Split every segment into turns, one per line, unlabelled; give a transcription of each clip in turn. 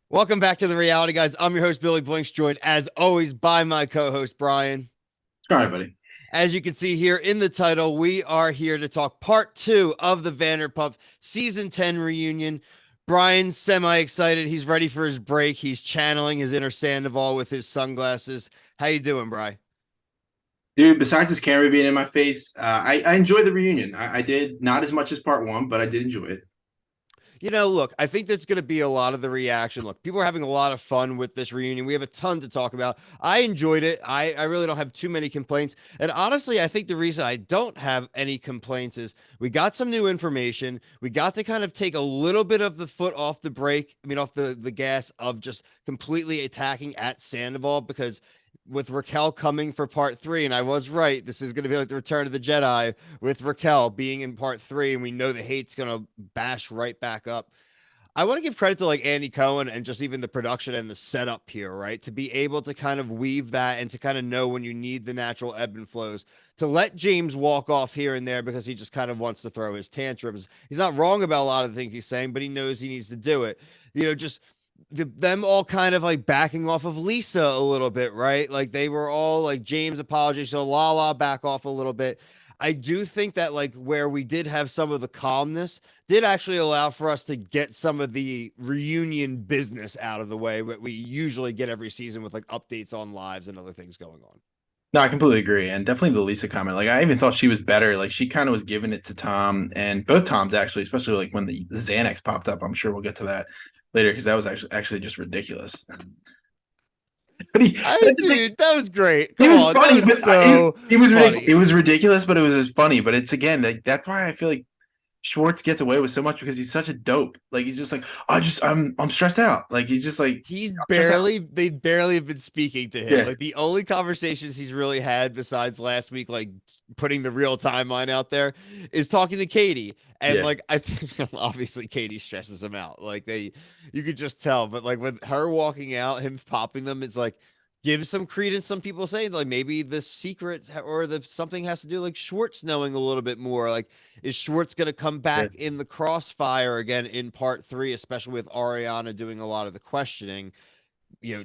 Welcome back to the Reality Guys. I'm your host, Billy Blinks, joined as always by my co host, Brian.
All right, buddy.
As you can see here in the title, we are here to talk part two of the Vanderpump season 10 reunion. Brian's semi excited. He's ready for his break. He's channeling his inner Sandoval with his sunglasses. How you doing, Brian?
Dude, besides this camera being in my face, I enjoyed the reunion. I did not as much as part one, but I did enjoy it.
Look, I think that's going to be a lot of the reaction. Look, people are having a lot of fun with this reunion. We have a ton to talk about. I enjoyed it. I really don't have too many complaints. And honestly, I think the reason I don't have any complaints is we got some new information. We got to kind of take a little bit of the foot off the brake, off the gas of just completely attacking at Sandoval because with Raquel coming for part three, and I was right. This is going to be like the Return of the Jedi with Raquel being in part three, and we know the hate's going to bash right back up. I want to give credit to like Andy Cohen and just even the production and the setup here, right? To be able to kind of weave that and to kind of know when you need the natural ebb and flows. To let James walk off here and there because he just kind of wants to throw his tantrums. He's not wrong about a lot of the things he's saying, but he knows he needs to do it. Just them all kind of like backing off of Lisa a little bit, right? Like they were all like James apologies, so Lala back off a little bit. I do think that like where we did have some of the calmness did actually allow for us to get some of the reunion business out of the way that we usually get every season with like updates on lives and other things going on.
No, I completely agree. And definitely the Lisa comment. Like, I even thought she was better. Like, she kind of was giving it to Tom and both Toms, actually, especially like when the Xanax popped up. I'm sure we'll get to that later because that was actually just ridiculous. But
I dude, that was great.
he
Come
was
on, that
funny,
was
but
so
it was ridiculous.
funny.
It was ridiculous, but it was just funny. But it's again, like, that's why I feel like Schwartz gets away with so much because he's such a dope. Like he's just like, I'm stressed out. Like he's just like I'm stressed out.
They barely have been speaking to him.
Yeah,
Like the only conversations he's really had besides last week, like putting the real timeline out there, is talking to Katie. And
yeah.
like I think obviously Katie stresses him out. You could just tell. But like with her walking out, him popping them, it's like give some credence. Some people say like maybe the secret or the something has to do like Schwartz knowing a little bit more. Like is Schwartz going to come
Yeah.
back in the crossfire again in part three, especially with Ariana doing a lot of the questioning,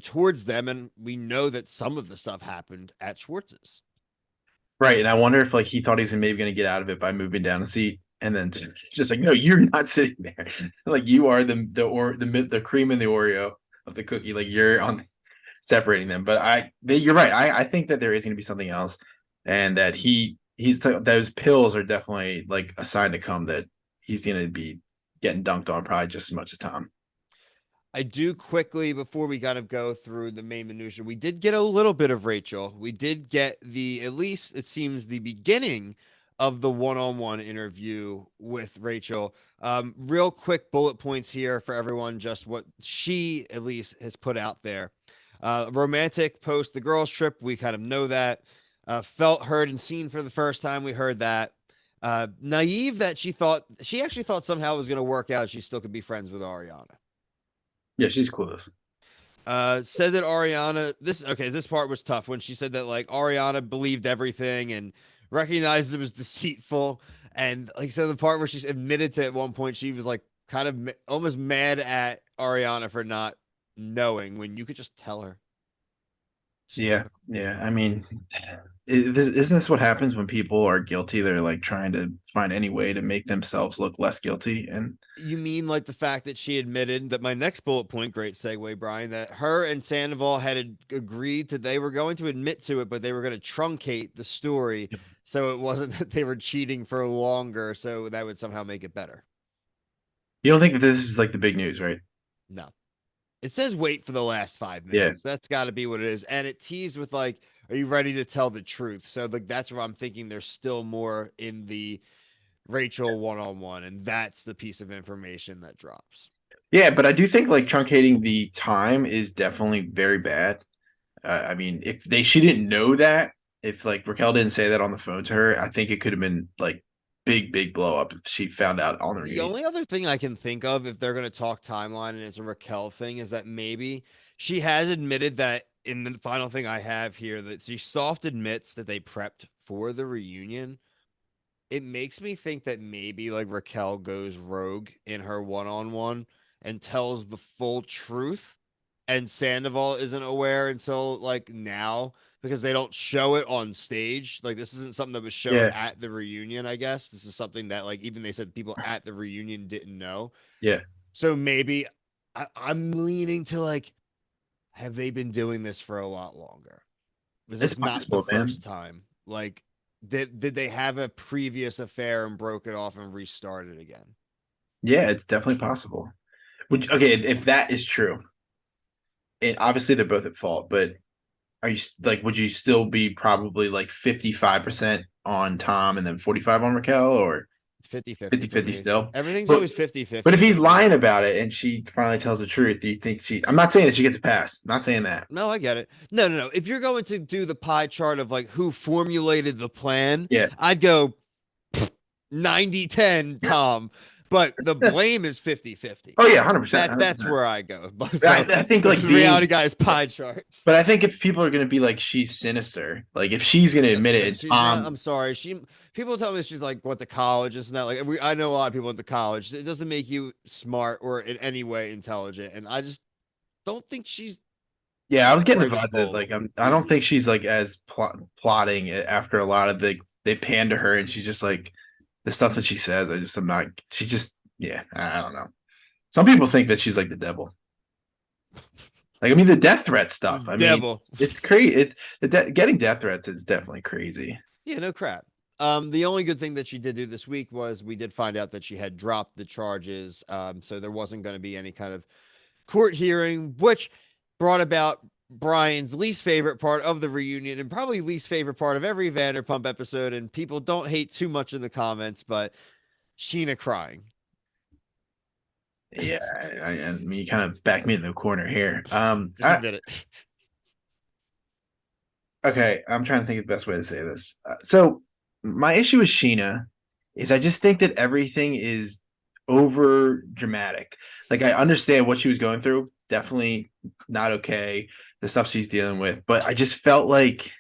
towards them? And we know that some of the stuff happened at Schwartz's.
Right. And I wonder if like he thought he was maybe going to get out of it by moving down a seat, and then just like, no, you're not sitting there. Like you are the cream and the Oreo of the cookie. Like you're on separating them. But you're right. I think that there is going to be something else, and that those pills are definitely like a sign to come that he's going to be getting dunked on probably just as much as Tom.
I do quickly before we kind of go through the main minutia. We did get a little bit of Rachel. We did get at least it seems the beginning of the one-on-one interview with Rachel. Real quick bullet points here for everyone, just what she at least has put out there. Romantic post the girls trip. We kind of know that. Felt, heard, and seen for the first time. We heard that. Naive that she actually thought somehow it was going to work out. She still could be friends with Ariana.
Yeah, she's clueless.
Said that Ariana, this part was tough when she said that like Ariana believed everything and recognized it was deceitful. And like, so the part where she admitted to at one point, she was like kind of almost mad at Ariana for not knowing when you could just tell her. Just tell
Yeah,
her.
yeah. I mean, isn't this what happens when people are guilty? They're like trying to find any way to make themselves look less guilty. And
You mean like the fact that she admitted that my next bullet point, great segue, Brian, that her and Sandoval had agreed to they were going to admit to it, but they were going to truncate the story so it wasn't that they were cheating for longer, so that would somehow make it better.
you don't think that this is like the big news, right?
No. It says wait for the last five
Yeah.
minutes. That's got to be what it is. And it teased with like, are you ready to tell the truth? So like that's where I'm thinking there's still more in the Rachel one-on-one, and that's the piece of information that drops.
Yeah, but I do think like truncating the time is definitely very bad. I mean, if she didn't know that, if like Raquel didn't say that on the phone to her, I think it could have been like big blow up if she found out on the
The
reunion.
only other thing I can think of if they're going to talk timeline and it's a Raquel thing is that maybe she has admitted that in the final thing I have here that she soft admits that they prepped for the reunion. It makes me think that maybe like Raquel goes rogue in her one-on-one and tells the full truth, and Sandoval isn't aware until like now because they don't show it on stage. Like this isn't something that was shown
Yeah.
at the reunion, I guess. This is something that like even they said people at the reunion didn't know.
Yeah.
So maybe I'm leaning to like, have they been doing this for a lot longer? Is
It's
this not the
possible, man.
first time? Like, did they have a previous affair and broke it off and restarted again?
Yeah, it's definitely possible. Okay, if that is true, and obviously they're both at fault, but are you like, would you still be probably like 55% on Tom and then 45 on Raquel, or
50-50 for
50-50
me.
still?
Everything's
But
always 50
but
50
if
for
he's
me.
lying about it and she finally tells the truth, do you think she? I'm not saying that she gets a pass. I'm not saying that.
No, I get it. No, no, no. If you're going to do the pie chart of like who formulated the plan,
Yeah.
I'd go 90-10 Tom, but the blame is 50-50.
Oh yeah, 100%,
That's
100%.
where I go.
I,
So
I think
that's
like
the reality
being,
guy's pie chart.
but I think if people are gonna be like she's sinister, like if she's gonna admit it, and
She's not.
Tom,
I'm sorry. People tell me she's like went to college. It's not like I know a lot of people went to college. It doesn't make you smart or in any way intelligent. And I just don't think she's
yeah, I was getting the
British
vibe that
bull.
like I don't think she's like as plotting after a lot of they pan to her and she's just like the stuff that she says. I'm not. She just yeah, I don't know. Some people think that she's like the devil. Like I mean, the death threat
The
stuff. I mean,
devil.
it's crazy. It's getting death threats is definitely crazy.
Yeah, no crap. The only good thing that she did do this week was we did find out that she had dropped the charges. So there wasn't going to be any kind of court hearing, which brought about Brian's least favorite part of the reunion and probably least favorite part of every Vanderpump episode. And people don't hate too much in the comments, but Sheena crying.
Yeah, I mean, you kind of back me in the corner here.
Just admit it.
Okay, I'm trying to think of the best way to say this. So my issue with Sheena is I just think that everything is over dramatic. Like I understand what she was going through, definitely not okay, the stuff she's dealing with, but I just felt like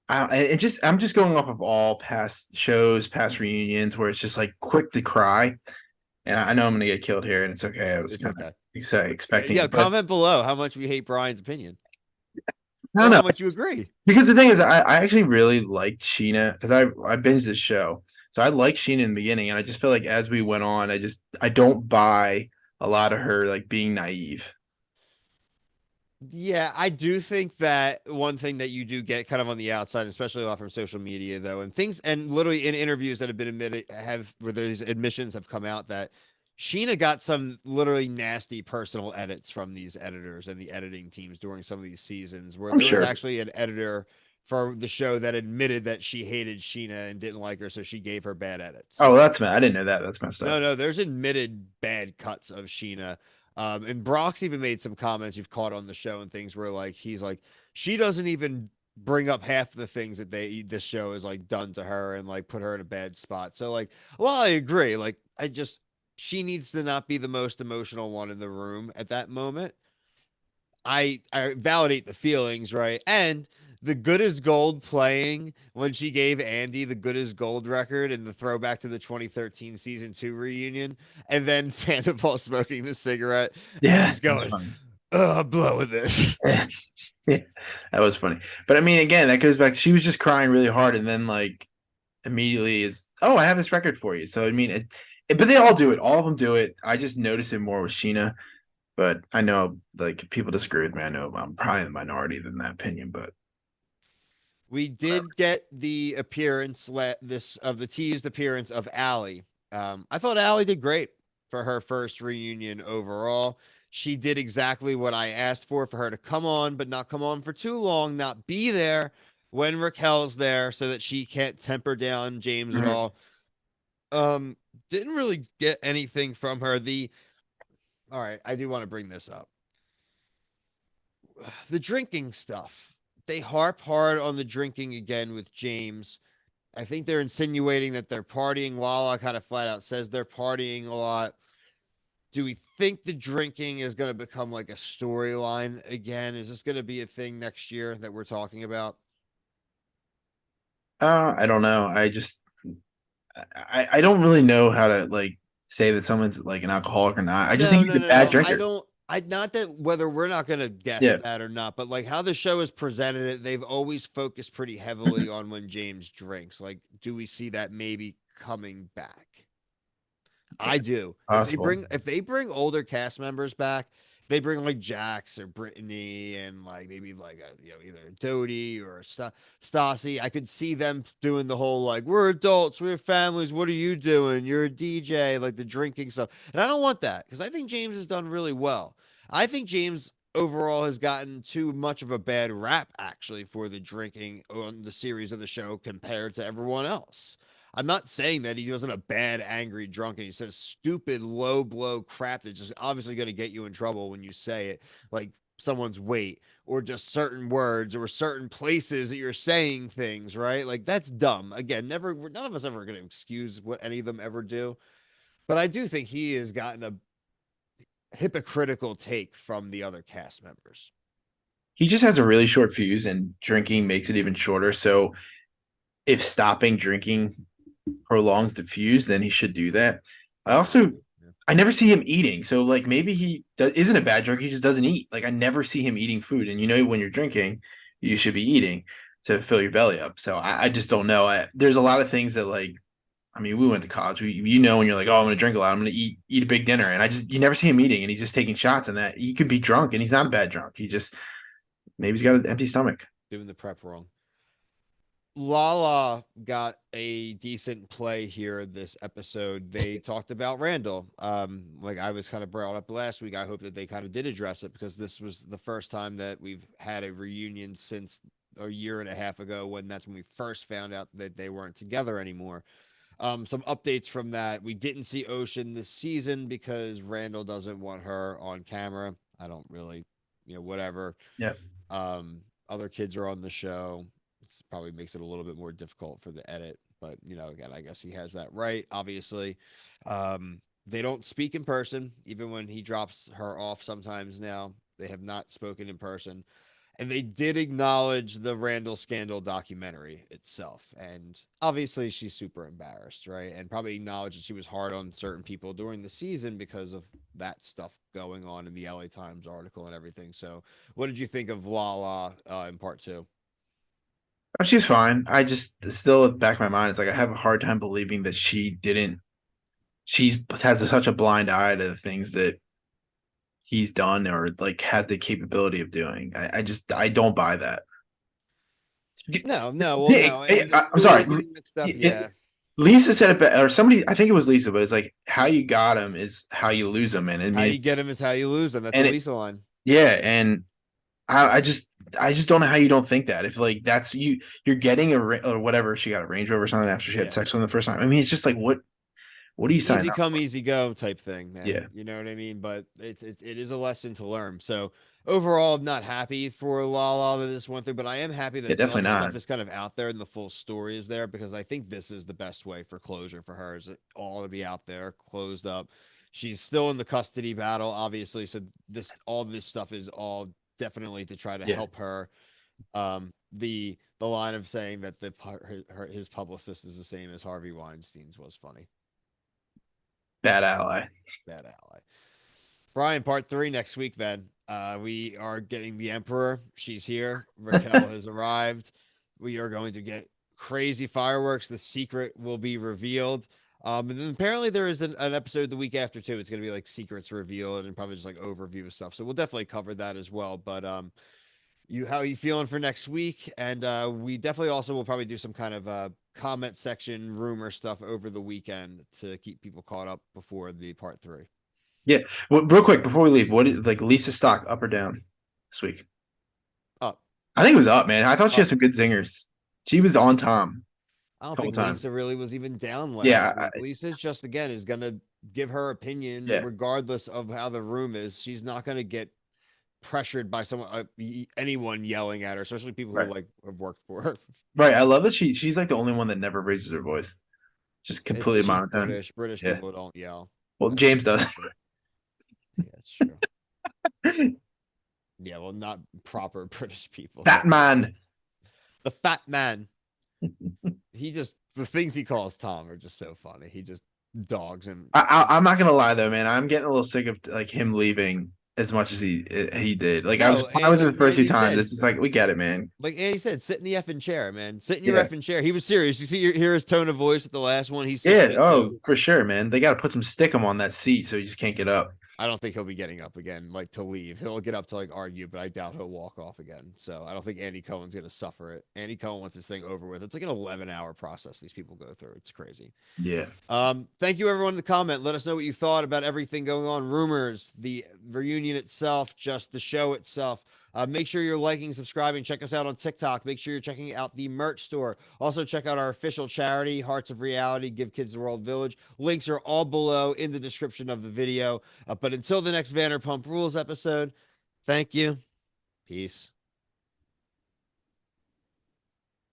I'm just going off of all past shows, past reunions where it's just like quick to cry. And I know I'm gonna get killed here, and it's okay. I was
It's
kind of
okay.
expecting
Yeah,
it, but
comment below how much we hate Brian's opinion
I don't
or how
know.
much you agree.
Because the thing is, I actually really liked Sheena because I binged this show, so I liked Sheena in the beginning, and I just feel like as we went on, I don't buy a lot of her like being naive.
Yeah, I do think that one thing that you do get kind of on the outside, especially a lot from social media, though, and things, and literally in interviews that have been admitted, have where these admissions have come out that Sheena got some literally nasty personal edits from these editors and the editing teams during some of these seasons, where
I'm
there was
sure.
actually an editor for the show that admitted that she hated Sheena and didn't like her, so she gave her bad edits.
Oh, well, that's I didn't know that. That's messed up.
No, no, there's admitted bad cuts of Sheena. And Brock's even made some comments you've caught on the show and things where like he's like, she doesn't even bring up half the things that this show is like done to her and like put her in a bad spot. So like, well, I agree. Like, she needs to not be the most emotional one in the room at that moment. I validate the feelings, right? And the Good as Gold playing when she gave Andy the Good as Gold record in the throwback to the 2013 season 2 reunion, and then Sandoval smoking the cigarette and
Yeah,
just
that was
going,
funny.
"Oh, I'm blowing this."
Yeah, that was funny. But I mean, again, that goes back. She was just crying really hard, and then like immediately is, oh, I have this record for you. So I mean, but they all do it. All of them do it. I just noticed it more with Sheena. But I know like people disagree with me. I know I'm probably the minority in that opinion, but
We
whatever.
did get the appearance this of the teased appearance of Allie. I thought Allie did great for her first reunion overall. She did exactly what I asked for her to come on, but not come on for too long, not be there when Raquel's there so that she can't temper down James at
Mhm.
all. Um, didn't really get anything from her. The All right, I do want to bring this up. The drinking stuff. They harp hard on the drinking again with James. I think they're insinuating that they're partying. Lala kind of flat out says they're partying a lot. Do we think the drinking is going to become like a storyline again? Is this going to be a thing next year that we're talking about?
I don't know. I don't really know how to like. say that someone's like an alcoholic or not. I just think
No,
he's
no,
a
no,
bad
no. I
drinker.
don't. I not that whether we're not going to guess
Yeah.
that or not, but like how the show is presented, it they've always focused pretty heavily on when James drinks. Like, do we see that maybe coming back? I do.
Possible.
If they bring older cast members back, they bring like Jax or Brittany and like maybe like a, either Dodie or Stassi. I could see them doing the whole like we're adults, we have families. What are you doing? You're a DJ, like the drinking stuff. And I don't want that because I think James has done really well. I think James overall has gotten too much of a bad rap actually for the drinking on the series of the show compared to everyone else. I'm not saying that he wasn't a bad, angry drunk and he says stupid, low blow crap that's just obviously going to get you in trouble when you say it, like someone's weight or just certain words or certain places that you're saying things, right? Like that's dumb. Again, never, none of us ever going to excuse what any of them ever do. But I do think he has gotten a hypocritical take from the other cast members.
He just has a really short fuse, and drinking makes it even shorter. So if stopping drinking prolongs the fuse, then he should do that. I also
Yeah.
I never see him eating. So like maybe isn't a bad drunk. He just doesn't eat. Like I never see him eating food. And when you're drinking, you should be eating to fill your belly up. So I just don't know. There's a lot of things that like I mean, we went to college. When you're like, oh, I'm gonna drink a lot. I'm gonna eat a big dinner, and you never see him eating, and he's just taking shots. And that he could be drunk, and he's not a bad drunk. He just maybe he's got an empty stomach.
Doing the prep wrong. Lala got a decent play here this episode. They talked about Randall. Like I was kind of brought up last week. I hope that they kind of did address it because this was the first time that we've had a reunion since a year and a half ago when that's when we first found out that they weren't together anymore. Some updates from that. We didn't see Ocean this season because Randall doesn't want her on camera. I don't really, whatever.
Yeah,
Other kids are on the show. It probably makes it a little bit more difficult for the edit, but again, I guess he has that right. Obviously, they don't speak in person, even when he drops her off. Sometimes now they have not spoken in person, and they did acknowledge the Randall Scandal documentary itself. And obviously, she's super embarrassed, right? And probably acknowledged that she was hard on certain people during the season because of that stuff going on in the LA Times article and everything. So, what did you think of Lala in part two?
oh, she's fine. I just still at the back of my mind, it's like I have a hard time believing that she didn't. She has such a blind eye to the things that he's done or like had the capability of doing. I don't buy that.
No, no, well,
Hey,
no,
hey,
and the
I'm
story
sorry.
getting mixed up, yeah.
Lisa said it, or somebody. I think it was Lisa, but it's like how you got him is how you lose him, and I
How
mean,
you get him is how you lose him. That's a
and it,
Lisa line.
yeah, and I just don't know how you don't think that if like that's you're getting or whatever she got a Range Rover or something after she had
Yeah.
sex with him the first time. I mean, it's just like what are you signing
Easy
up
come,
for?
easy go type thing, man.
Yeah,
You know what I mean? But it is a lesson to learn. So overall, I'm not happy for Lala that this went through, but I am happy
yeah,
that all
definitely
the
not.
stuff is kind of out there and the full story is there because I think this is the best way for closure for her is it all to be out there, closed up. She's still in the custody battle, obviously. So all this stuff is all definitely to try to
Yeah,
help her. The line of saying that his publicist is the same as Harvey Weinstein's was funny.
bad ally.
Bad ally. Brian, part three next week, man. We are getting the Emperor. She's here. Raquel has arrived. We are going to get crazy fireworks. The secret will be revealed. And then apparently there is an episode the week after too. It's going to be like secrets revealed and probably just like overview of stuff. So we'll definitely cover that as well. But how are you feeling for next week? And we definitely also will probably do some kind of comment section rumor stuff over the weekend to keep people caught up before the part three.
Yeah. Well, real quick before we leave, what is like Lisa stock up or down this week?
Up,
I think it was up, man. I thought she had
up.
some good zingers. She was on Tom
I
a
don't
couple
think
times.
Lisa really was even down
Yeah,
last week. Lisa's just again is gonna give her opinion
yeah,
regardless of how the room is. She's not gonna get pressured by someone anyone yelling at her, especially people who
right,
like have worked for her.
right. I love that she's like the only one that never raises her voice, just completely
She's
monotone.
British. British
Yeah.
people don't yell.
Well,
That's
James does.
true. Yeah, that's true. Yeah, well, not proper British people. That
Batman.
the fat man. The things he calls Tom are just so funny. dogs and
I'm not gonna lie though, man. I'm getting a little sick of like him leaving as much as he did. Like I was
no,
fine
and
with it the
like
first few
Andy
times.
said,
It's just like we get it, man.
Andy said, sit in the effing chair, man. Sit in your
Yeah.
effing chair. He was serious. You see, hear his tone of voice at the last one. He's sick of
Yeah.
it too.
Oh, for sure, man. They got to put some stickum on that seat so he just can't get up.
I don't think he'll be getting up again, like to leave. He'll get up to like argue, but I doubt he'll walk off again. So I don't think Andy Cohen's gonna suffer it. Andy Cohen wants this thing over with. It's like an 11-hour process these people go through. It's crazy.
Yeah.
Thank you everyone in the comment. Let us know what you thought about everything going on. Rumors, the reunion itself, just the show itself. Make sure you're liking, subscribing. Check us out on TikTok. Make sure you're checking out the merch store. Also, check out our official charity, Hearts of Reality, Give Kids the World Village. Links are all below in the description of the video. But until the next Vanderpump Rules episode, thank you. Peace.